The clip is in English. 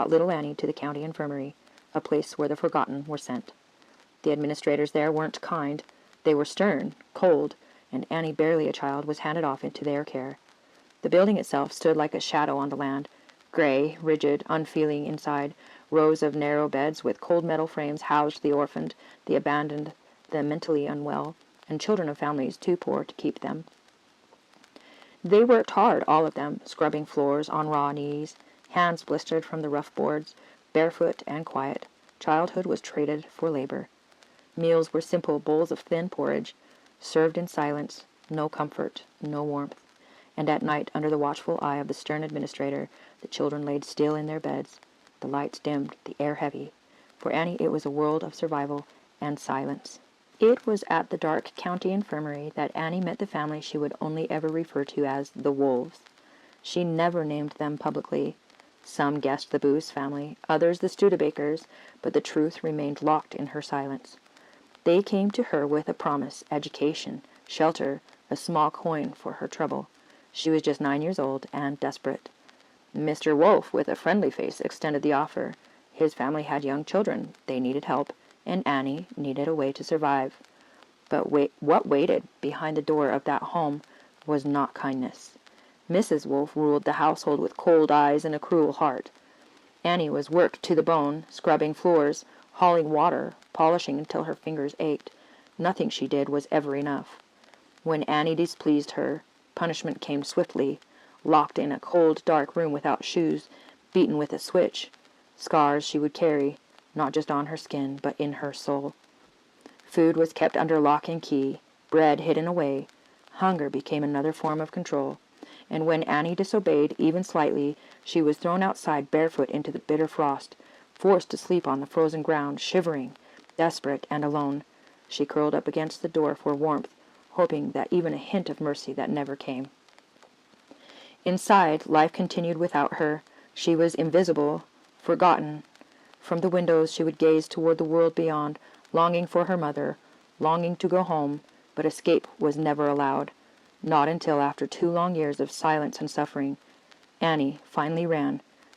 brought little Annie to the county infirmary, a place where the forgotten were sent. The administrators there weren't kind. They were stern, cold, and Annie, barely a child, was handed off into their care. The building itself stood like a shadow on the land, gray, rigid, unfeeling inside. Rows of narrow beds with cold metal frames housed the orphaned, the abandoned, the mentally unwell, and children of families too poor to keep them. They worked hard, all of them, scrubbing floors on raw knees, hands blistered from the rough boards, barefoot and quiet. Childhood was traded for labor. Meals were simple bowls of thin porridge, served in silence, no comfort, no warmth. And at night, under the watchful eye of the stern administrator, the children laid still in their beds, the lights dimmed, the air heavy. For Annie it was a world of survival and silence. It was at the dark county infirmary that Annie met the family she would only ever refer to as the Wolves. She never named them publicly. Some guessed the Booze family, others the Studebakers, but the truth remained locked in her silence. They came to her with a promise, education, shelter, a small coin for her trouble. She was just 9 years old and desperate. Mr. Wolf, with a friendly face, extended the offer. His family had young children. They needed help, and Annie needed a way to survive. But what waited behind the door of that home was not kindness. Mrs. Wolf ruled the household with cold eyes and a cruel heart. Annie was worked to the bone, scrubbing floors, hauling water, polishing until her fingers ached. Nothing she did was ever enough. When Annie displeased her, punishment came swiftly, locked in a cold, dark room without shoes, beaten with a switch. Scars she would carry, not just on her skin, but in her soul. Food was kept under lock and key, bread hidden away. Hunger became another form of control, and when Annie disobeyed, even slightly, she was thrown outside barefoot into the bitter frost, forced to sleep on the frozen ground, shivering, desperate and alone. She curled up against the door for warmth, hoping that even a hint of mercy that never came. Inside, life continued without her. She was invisible, forgotten. From the windows she would gaze toward the world beyond, longing for her mother, longing to go home, but escape was never allowed. Not until after 2 long years of silence and suffering, Annie finally ran,